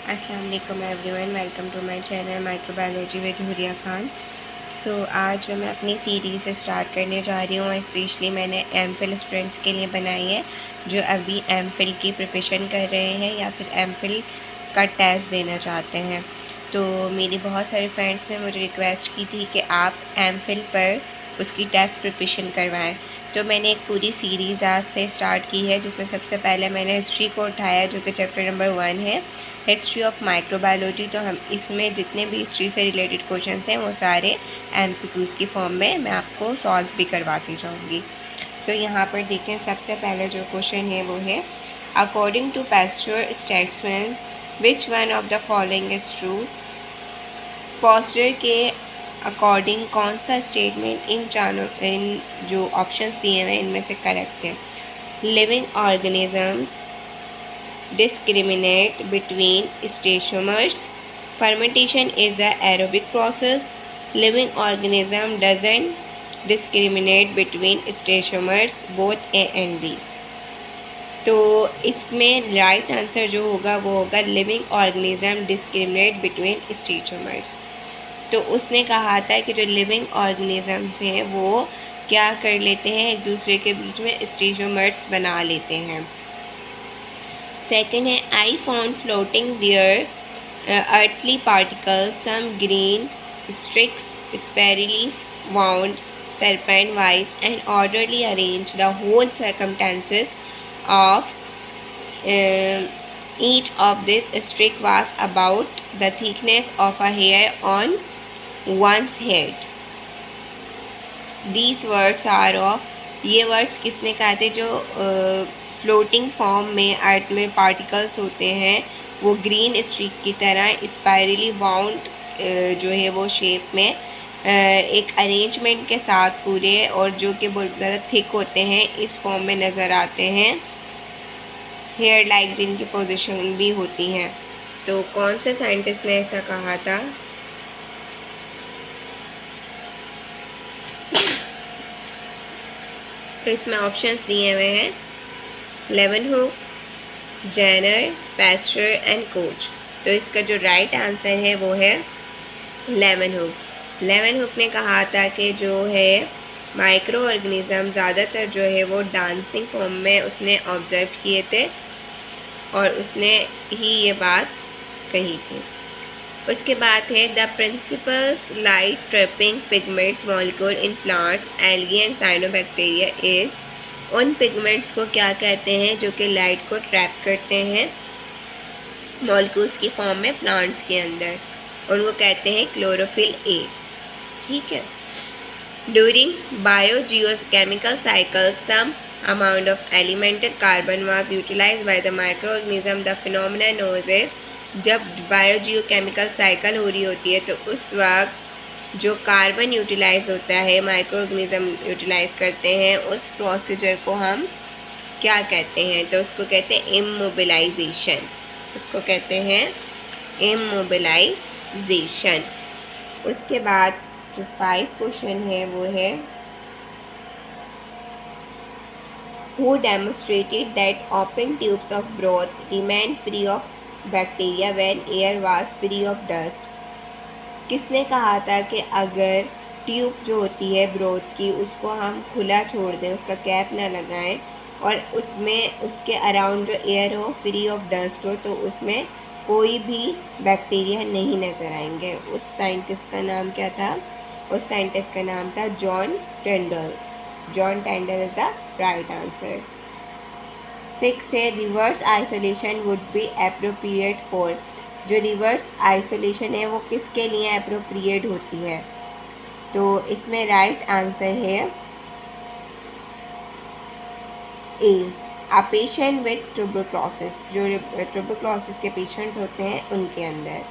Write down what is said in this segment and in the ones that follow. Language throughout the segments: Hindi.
अस्सलाम वालेकुम everyone, welcome to my channel microbiology with Huriya Khan. आज जो मैं अपनी सीरीज़ स्टार्ट करने जा रही हूँ, स्पेशली मैंने एमफिल स्टूडेंट्स के लिए बनाई है जो अभी एमफिल की प्रिपरेशन कर रहे हैं या फिर एमफिल का टेस्ट देना चाहते हैं। तो मेरी बहुत सारे फ्रेंड्स ने मुझे रिक्वेस्ट की थी कि आप एमफिल पर उसकी टेस्ट प्रिपरेशन करवाएं। तो मैंने एक पूरी सीरीज़ आज से स्टार्ट की है, जिसमें सबसे पहले मैंने हिस्ट्री को उठाया जो कि चैप्टर नंबर 1 है, हिस्ट्री ऑफ माइक्रोबायोलॉजी। तो हम इसमें जितने भी हिस्ट्री से रिलेटेड क्वेश्चंस हैं वो सारे एमसीक्यूज़ की फॉर्म में मैं आपको सॉल्व भी करवाती जाऊंगी। तो यहाँ पर देखें, सबसे पहले जो क्वेश्चन है वो है, according to Pasteur statement which one of the following is true. Pasteur के अकॉर्डिंग कौन सा स्टेटमेंट इन जो ऑप्शंस दिए हुए हैं इनमें से करेक्ट है। Living organisms discriminate between stasomers. Fermentation is the aerobic process. Living organism doesn't discriminate between stasomers, both A and B. तो इसमें राइट आंसर जो होगा वो होगा लिविंग ऑर्गेनिज्म डिस्क्रिमिनेट बिटवीन स्टेचोमर्स। तो उसने कहा था कि जो लिविंग ऑर्गेनिजम्स हैं वो क्या कर लेते हैं, एक दूसरे के बीच में स्टेचोमर्स बना लेते हैं। सेकेंड है, I found floating there earthly particles, some green streaks sparely wound serpent wise and orderly arranged. The whole circumstances of each of this streak was about the thickness of a hair on one's head. These words are of, ये वर्ड्स किसने कहा थे, जो फ्लोटिंग फॉर्म में अर्थ में पार्टिकल्स होते हैं वो ग्रीन स्ट्रिक की तरह स्पायरली बाउंड जो है वो शेप में एक अरेंजमेंट के साथ पूरे, और जो कि बहुत ज़्यादा थिक होते हैं, इस फॉर्म में नज़र आते हैं, हेयर लाइक जिनकी पोजीशन भी होती हैं। तो कौन से साइंटिस्ट ने ऐसा कहा था? तो इसमें ऑप्शंस दिए हुए हैं, लेवनहुक, जेनर, पास्चर एंड कोच। तो इसका जो राइट आंसर है वो है लेवनहुक। लेवनहुक ने कहा था कि जो है माइक्रो ऑर्गेनिज्म ज़्यादातर जो है वो डांसिंग फॉर्म में उसने ऑब्ज़र्व किए थे और उसने ही ये बात कही थी। उसके बाद है, the principles light trapping pigments molecule in plants, algae and cyanobacteria is. उन पिगमेंट्स को क्या कहते हैं जो कि लाइट को ट्रैप करते हैं मॉलिक्यूल्स की फॉर्म में प्लांट्स के अंदर, उनको कहते हैं क्लोरोफिल ए। ठीक है। During biogeochemical cycle some amount of elemental carbon was utilised by the micro organism. The phenomena knows है, जब बायोजियोकेमिकल साइकिल हो रही होती है तो उस वक्त जो कार्बन यूटिलाइज होता है, माइक्रो ऑर्गेनिज्म यूटिलाइज करते हैं, उस प्रोसीजर को हम क्या कहते हैं? तो उसको कहते हैं इमोबिलाइजेशन। उसको कहते हैं इमोबिलाइजेशन। उसके बाद जो 5 क्वेश्चन है वो है, who demonstrated that open tubes of broth remain free of bacteria when air was free of dust. किसने कहा था कि अगर ट्यूब जो होती है ब्रोथ की उसको हम खुला छोड़ दें, उसका कैप ना लगाएं और उसमें उसके अराउंड जो एयर हो फ्री ऑफ डस्ट हो, तो उसमें कोई भी बैक्टीरिया नहीं नज़र आएंगे। उस साइंटिस्ट का नाम क्या था? उस साइंटिस्ट का नाम था John Tyndall. John Tyndall is the right answer. 6 है, reverse isolation would be appropriate for. जो रिवर्स आइसोलेशन है वो किसके लिए एप्रोप्रिएट होती है? तो इसमें राइट आंसर है ए, अ पेशेंट विथ ट्यूबरक्लोसिस। जो ट्यूबरक्लोसिस के पेशेंट्स होते हैं उनके अंदर।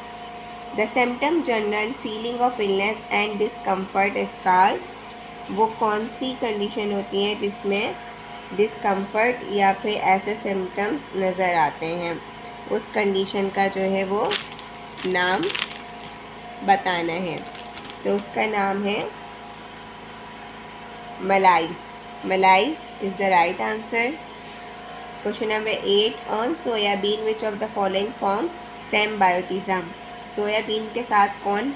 The symptom general feeling of illness and discomfort is called. वो कौन सी कंडीशन होती है जिसमें डिस्कम्फर्ट या फिर ऐसे सिम्टम्स नज़र आते हैं? उस कंडीशन का जो है वो नाम बताना है। तो उसका नाम है malaise. Malaise is the right answer. Question number 8, on soybean which of the following form symbiotism. Soybean के साथ कौन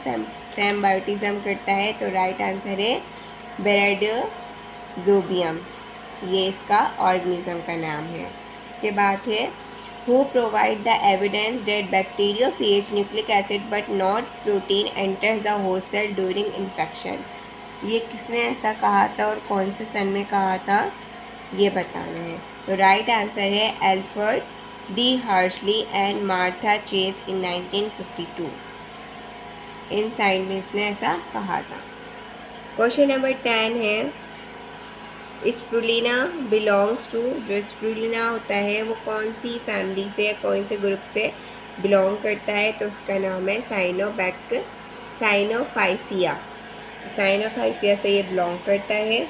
सेम्बायोटिज्म करता है? तो राइट आंसर है ब्रेडोजोबियम, ये इसका ऑर्गेनिज्म का नाम है। उसके बाद है who provide the evidence that bacteriophage nucleic acid but not protein enters the host cell during infection. ये किसने ऐसा कहा था और कौन से सन में कहा था, ये बताना है। तो राइट आंसर है Alfred D Hershey and Martha Chase in 1952। इन साइंटिस्ट ने ऐसा कहा था। क्वेश्चन नंबर 10 है स्पिरुलिना बिलोंग्स टू, जो स्पिरुलिना होता है वो कौन सी फैमिली से, कौन से ग्रुप से बिलोंग करता है? तो उसका नाम है साइनोफाइसिया। साइनोफाइसिया से ये बिलोंग करता है।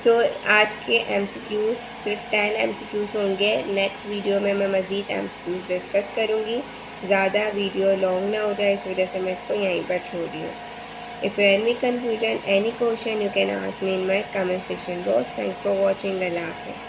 सो आज के MCQs सिर्फ 10 MCQs होंगे। नेक्स्ट वीडियो में मैं मज़ीद MCQs डिस्कस करूँगी। ज़्यादा वीडियो लॉन्ग ना हो जाए, इस वजह से मैं इसको यहीं पर छोड़ रही हूँ। If you have any confusion, any question, you can ask me in my comment section. Those, thanks for watching. Allah Hafiz.